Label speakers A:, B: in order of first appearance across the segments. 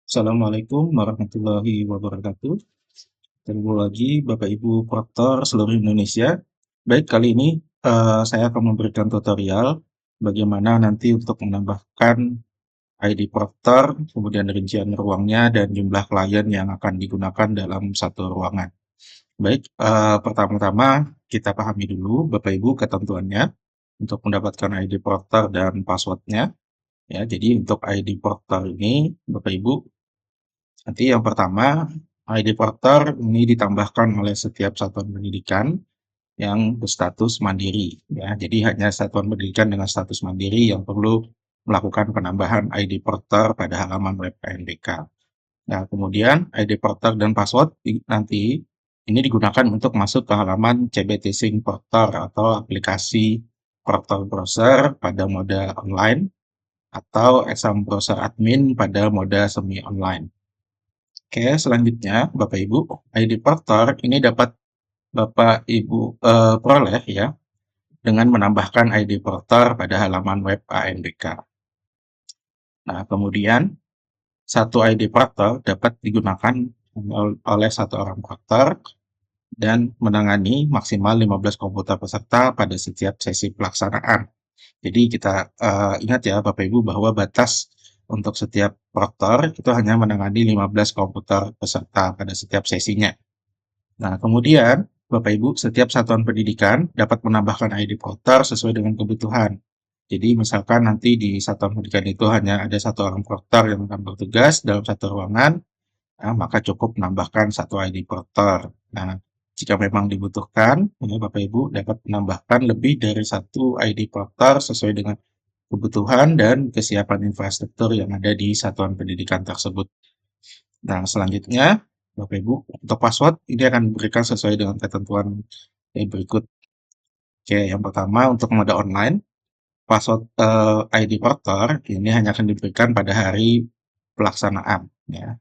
A: Assalamualaikum warahmatullahi wabarakatuh. Ketemu lagi Bapak Ibu Proktor seluruh Indonesia. Baik, kali ini saya akan memberikan tutorial bagaimana nanti untuk menambahkan ID Proktor, kemudian rincian ruangnya dan jumlah klien yang akan digunakan dalam satu ruangan. Baik, pertama-tama kita pahami dulu Bapak Ibu ketentuannya untuk mendapatkan ID Proktor dan passwordnya. Ya, jadi untuk ID Proktor ini Bapak Ibu, nanti yang pertama, ID Porter ini ditambahkan oleh setiap satuan pendidikan yang berstatus mandiri. Ya, jadi hanya satuan pendidikan dengan status mandiri yang perlu melakukan penambahan ID Porter pada halaman web ANBK. Nah, kemudian ID Porter dan password nanti ini digunakan untuk masuk ke halaman CBT Sync Porter atau aplikasi Porter Browser pada mode online atau exam browser admin pada mode semi online. Oke, selanjutnya Bapak Ibu, ID Porter ini dapat Bapak Ibu peroleh ya dengan menambahkan ID Porter pada halaman web ANBK. Nah, kemudian satu ID Porter dapat digunakan oleh satu orang porter dan menangani maksimal 15 komputer peserta pada setiap sesi pelaksanaan. Jadi kita ingat ya Bapak Ibu bahwa batas untuk setiap porter itu hanya menangani 15 komputer peserta pada setiap sesinya. Nah, kemudian Bapak Ibu, setiap satuan pendidikan dapat menambahkan ID porter sesuai dengan kebutuhan. Jadi misalkan nanti di satuan pendidikan itu hanya ada satu orang porter yang akan bertugas dalam satu ruangan, nah, maka cukup menambahkan satu ID porter. Nah, jika memang dibutuhkan, ya, Bapak Ibu dapat menambahkan lebih dari satu ID porter sesuai dengan kebutuhan dan kesiapan infrastruktur yang ada di satuan pendidikan tersebut. Nah, selanjutnya, Bapak Ibu, untuk password ini akan diberikan sesuai dengan ketentuan yang berikut. Oke, yang pertama untuk mode online, password ID porter ini hanya akan diberikan pada hari pelaksanaan. Ya.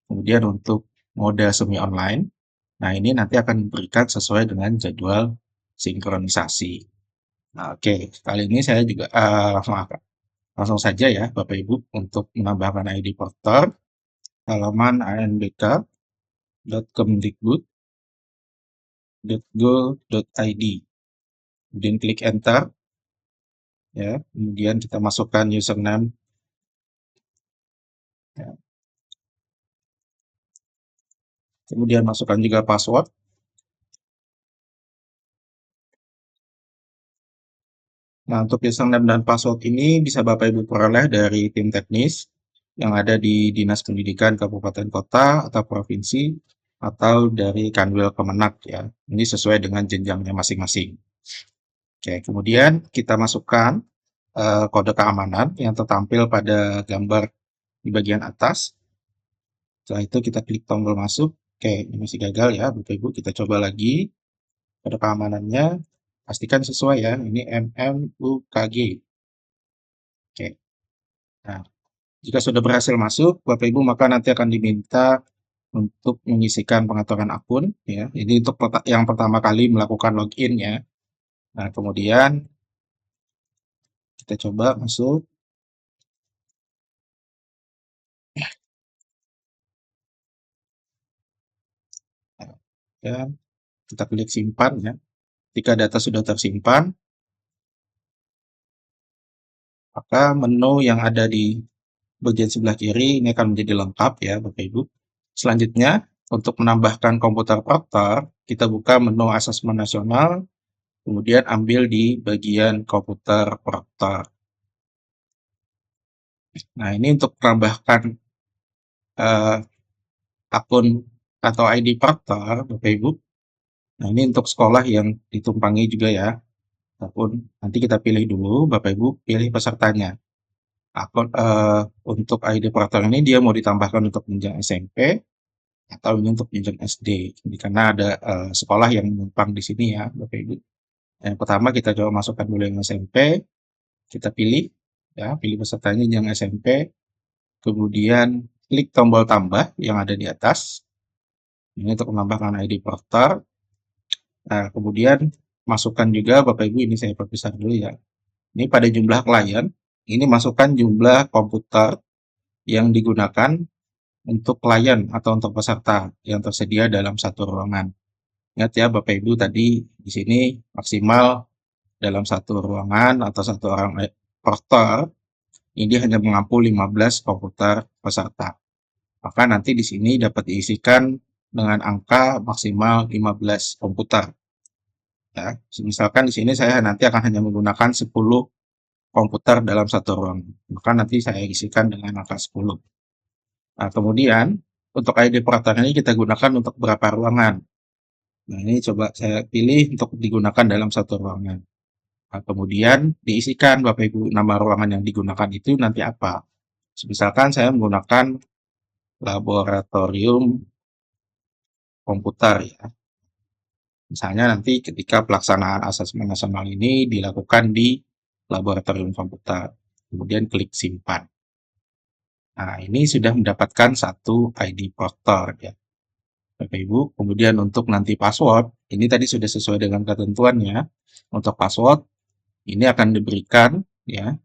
A: Kemudian untuk mode semi online, nah ini nanti akan diberikan sesuai dengan jadwal sinkronisasi. Nah, oke, kali ini saya juga langsung saja ya Bapak Ibu untuk menambahkan ID porter halaman anbk.kemdikbud.go.id. Kemudian klik enter ya. Kemudian kita masukkan username ya. Kemudian masukkan juga password. Nah, untuk username dan password ini bisa Bapak Ibu peroleh dari tim teknis yang ada di Dinas Pendidikan Kabupaten Kota atau Provinsi atau dari Kanwil Kemenak ya. Ini sesuai dengan jenjangnya masing-masing. Oke, kemudian kita masukkan kode keamanan yang tertampil pada gambar di bagian atas. Setelah itu kita klik tombol masuk. Oke, ini masih gagal ya, Bapak Ibu. Kita coba lagi. Kode keamanannya pastikan sesuai ya. Ini MMUKG. Oke. Nah, jika sudah berhasil masuk, Bapak Ibu maka nanti akan diminta untuk mengisikan pengaturan akun ya. Ini untuk yang pertama kali melakukan login ya. Nah, kemudian kita coba masuk. Dan kita klik simpan ya. Ketika data sudah tersimpan, maka menu yang ada di bagian sebelah kiri ini akan menjadi lengkap ya Bapak Ibu. Selanjutnya, untuk menambahkan komputer porter, kita buka menu asesmen nasional, kemudian ambil di bagian komputer porter. Nah, ini untuk menambahkan uh, akun atau ID porter, Bapak Ibu. Nah, ini untuk sekolah yang ditumpangi juga ya. Ataupun nanti kita pilih dulu, Bapak Ibu pilih pesertanya. Akun untuk ID porter ini dia mau ditambahkan untuk jenjang SMP atau ini untuk jenjang SD. Jadi karena ada sekolah yang menumpang di sini ya, Bapak Ibu. Yang pertama kita coba masukkan dulu yang SMP, kita pilih ya, pilih pesertanya yang SMP, kemudian klik tombol tambah yang ada di atas. Ini untuk menambahkan ID porter. Nah, kemudian masukkan juga Bapak Ibu, ini saya perpisah dulu ya. Ini pada jumlah klien, ini masukkan jumlah komputer yang digunakan untuk klien atau untuk peserta yang tersedia dalam satu ruangan. Ingat ya Bapak Ibu tadi di sini maksimal dalam satu ruangan atau satu orang porter ini hanya mengampu 15 komputer peserta. Maka nanti di sini dapat diisikan dengan angka maksimal 15 komputer. Ya, misalkan di sini saya nanti akan hanya menggunakan 10 komputer dalam satu ruangan. Maka nanti saya isikan dengan angka 10. Nah, kemudian untuk ID porter ini kita gunakan untuk berapa ruangan. Nah, ini coba saya pilih untuk digunakan dalam satu ruangan. Nah, kemudian diisikan Bapak Ibu nama ruangan yang digunakan itu nanti apa. Misalkan saya menggunakan laboratorium komputer ya. Misalnya nanti ketika pelaksanaan asesmen nasional ini dilakukan di laboratorium komputer. Kemudian klik simpan. Nah, ini sudah mendapatkan satu ID porter ya. Bapak Ibu, kemudian untuk nanti password, ini tadi sudah sesuai dengan ketentuannya. Untuk password, ini akan diberikan ya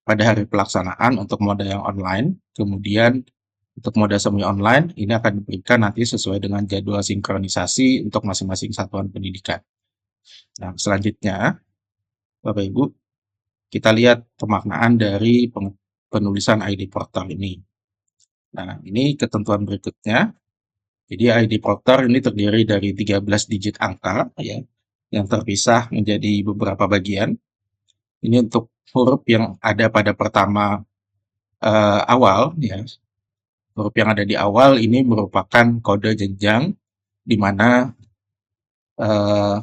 A: pada hari pelaksanaan untuk mode yang online. Kemudian untuk mode semi online, ini akan diberikan nanti sesuai dengan jadwal sinkronisasi untuk masing-masing satuan pendidikan. Nah, selanjutnya, Bapak Ibu, kita lihat pemaknaan dari penulisan ID portal ini. Nah, ini ketentuan berikutnya. Jadi ID porter ini terdiri dari 13 digit angka ya, yang terpisah menjadi beberapa bagian. Ini untuk huruf yang ada pada pertama awal ya. Huruf yang ada di awal ini merupakan kode jenjang di mana eh,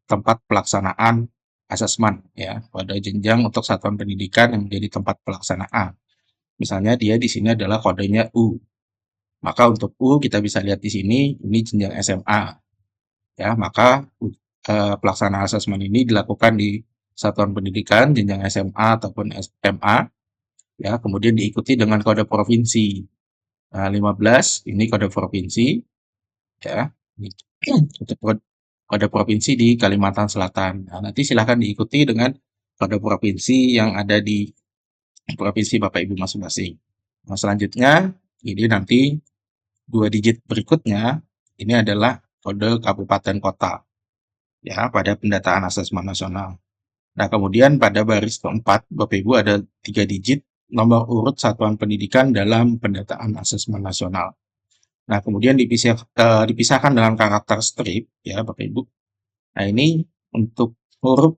A: tempat pelaksanaan asesmen ya, kode jenjang untuk satuan pendidikan yang menjadi tempat pelaksanaan. Misalnya dia di sini adalah kodenya U. Maka untuk U kita bisa lihat di sini ini jenjang SMA. Ya, maka pelaksanaan asesmen ini dilakukan di satuan pendidikan jenjang SMA ataupun SMA ya, kemudian diikuti dengan kode provinsi. Nah, 15 ini kode provinsi ya. Untuk kode provinsi di Kalimantan Selatan. Nah, nanti silahkan diikuti dengan kode provinsi yang ada di provinsi Bapak Ibu masing-masing. Nah, selanjutnya ini nanti 2 digit berikutnya ini adalah kode kabupaten kota ya pada pendataan asesmen nasional. Nah, kemudian pada baris keempat Bapak Ibu ada 3 digit nomor urut satuan pendidikan dalam pendataan asesmen nasional. Nah, kemudian dipisahkan dengan karakter strip ya Bapak Ibu. Nah, ini untuk huruf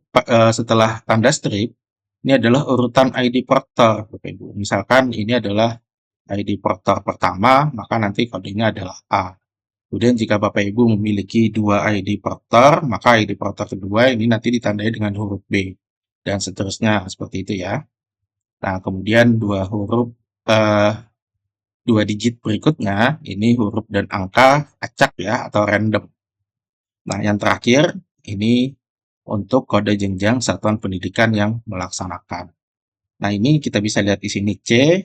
A: setelah tanda strip ini adalah urutan ID porter Bapak Ibu. Misalkan ini adalah ID porter pertama, maka nanti kodenya adalah A. Kemudian jika Bapak Ibu memiliki 2 ID porter, maka ID porter kedua ini nanti ditandai dengan huruf B dan seterusnya seperti itu ya. Nah, kemudian eh, 2 digit berikutnya ini huruf dan angka acak ya atau random. Nah, yang terakhir ini untuk kode jenjang satuan pendidikan yang melaksanakan. Nah, ini kita bisa lihat di sini C,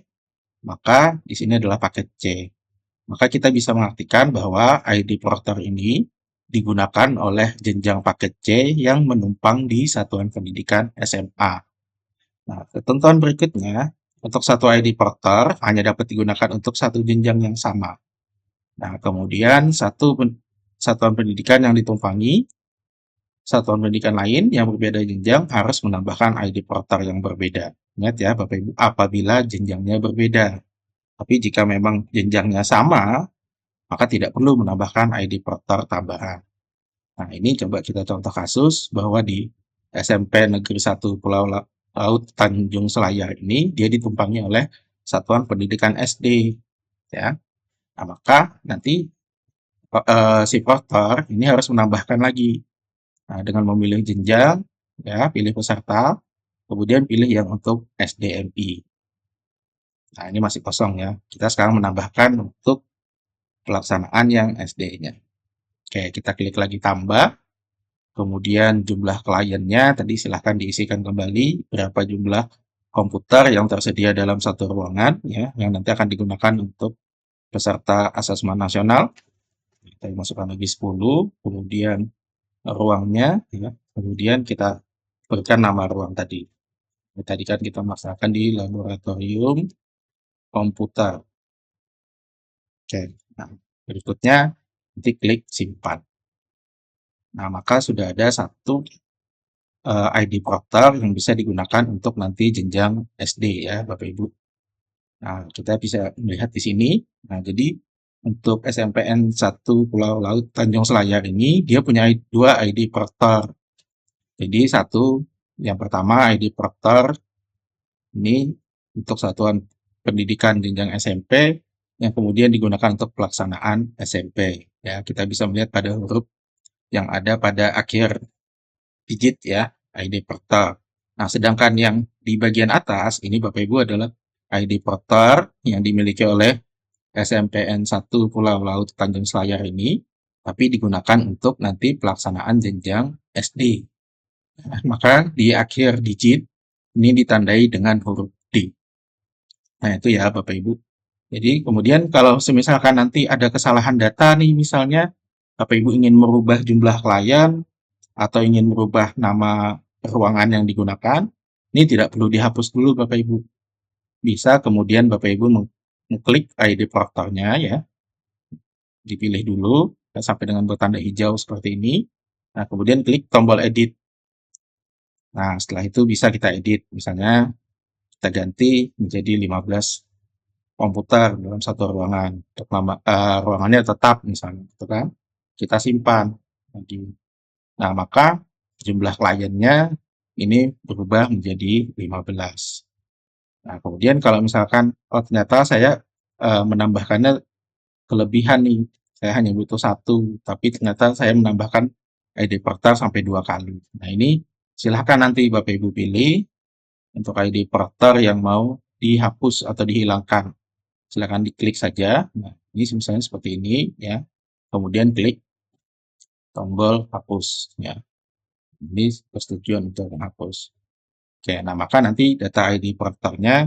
A: maka di sini adalah paket C. Maka kita bisa mengartikan bahwa ID porter ini digunakan oleh jenjang paket C yang menumpang di satuan pendidikan SMA. Nah, ketentuan berikutnya, untuk satu ID porter hanya dapat digunakan untuk satu jenjang yang sama. Nah, kemudian satuan pendidikan yang ditumpangi satuan pendidikan lain yang berbeda jenjang harus menambahkan ID porter yang berbeda. Ingat ya Bapak Ibu, apabila jenjangnya berbeda. Tapi jika memang jenjangnya sama, maka tidak perlu menambahkan ID porter tambahan. Nah, ini coba kita contoh kasus bahwa di SMP Negeri 1 Pulau Laut Tanjung Selayar ini dia ditumpangi oleh satuan pendidikan SD ya. Nah, maka nanti si porter ini harus menambahkan lagi. Nah, dengan memilih jenjang ya, pilih peserta, kemudian pilih yang untuk SDMI. Nah, ini masih kosong ya. Kita sekarang menambahkan untuk pelaksanaan yang SD-nya. Oke, kita klik lagi tambah. Kemudian jumlah kliennya tadi silahkan diisikan kembali berapa jumlah komputer yang tersedia dalam satu ruangan ya, yang nanti akan digunakan untuk peserta asesmen nasional. Kita masukkan lagi 10, kemudian ruangnya ya, kemudian kita berikan nama ruang tadi. Tadi kan kita melaksanakan di laboratorium komputer. Oke, nah berikutnya nanti klik simpan. Nah, maka sudah ada satu ID Proctor yang bisa digunakan untuk nanti jenjang SD ya, Bapak Ibu. Nah, kita bisa melihat di sini. Nah, jadi untuk SMPN 1 Pulau Laut Tanjung Selayar ini dia punya dua ID Proctor. Jadi satu yang pertama ID Proctor ini untuk satuan pendidikan jenjang SMP yang kemudian digunakan untuk pelaksanaan SMP. Ya, kita bisa melihat pada huruf yang ada pada akhir digit ya, ID Proctor. Nah, sedangkan yang di bagian atas ini Bapak Ibu adalah ID Proctor yang dimiliki oleh SMPN 1 Pulau Laut Tanjung Selayar ini, tapi digunakan untuk nanti pelaksanaan jenjang SD. Nah, maka di akhir digit ini ditandai dengan huruf D. Nah, itu ya Bapak Ibu. Jadi kemudian kalau semisalkan nanti ada kesalahan data nih misalnya, Bapak Ibu ingin merubah jumlah klien atau ingin merubah nama ruangan yang digunakan, ini tidak perlu dihapus dulu Bapak Ibu. Bisa kemudian Bapak Ibu mengklik ID Proctor-nya ya, dipilih dulu sampai dengan bertanda hijau seperti ini. Nah, kemudian klik tombol edit. Nah, setelah itu bisa kita edit. Misalnya kita ganti menjadi 15 komputer dalam satu ruangan. Untuk ruangannya tetap misalnya, gitu kan. Kita simpan lagi. Nah, maka jumlah kliennya ini berubah menjadi 15. Nah, kemudian kalau misalkan, oh ternyata saya menambahkannya kelebihan nih, saya hanya butuh satu, tapi ternyata saya menambahkan ID Portal sampai 2 kali. Nah, ini silahkan nanti Bapak Ibu pilih untuk ID Portal yang mau dihapus atau dihilangkan. Silahkan diklik saja. Nah, ini misalnya seperti ini ya. Kemudian klik tombol hapus ya. Ini persetujuan untuk menghapus. Oke, nah maka nanti data ID Portalnya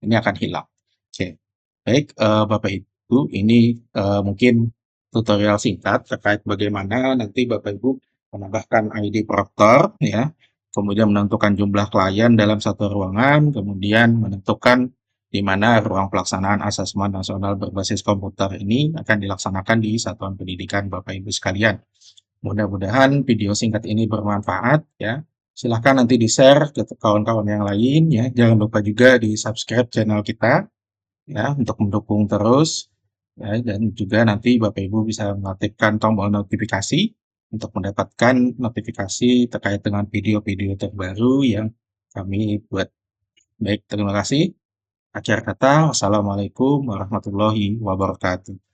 A: ini akan hilang. Oke, baik Bapak Ibu, ini mungkin tutorial singkat terkait bagaimana nanti Bapak Ibu menambahkan ID Proctor ya, kemudian menentukan jumlah klien dalam satu ruangan, kemudian menentukan di mana ruang pelaksanaan asesmen nasional berbasis komputer ini akan dilaksanakan di satuan pendidikan Bapak Ibu sekalian. Mudah-mudahan video singkat ini bermanfaat ya. Silahkan nanti di-share ke kawan-kawan yang lain ya. Jangan lupa juga di-subscribe channel kita ya untuk mendukung terus ya, dan juga nanti Bapak Ibu bisa mengaktifkan tombol notifikasi untuk mendapatkan notifikasi terkait dengan video-video terbaru yang kami buat. Baik, terima kasih. Akhir kata, wassalamualaikum warahmatullahi wabarakatuh.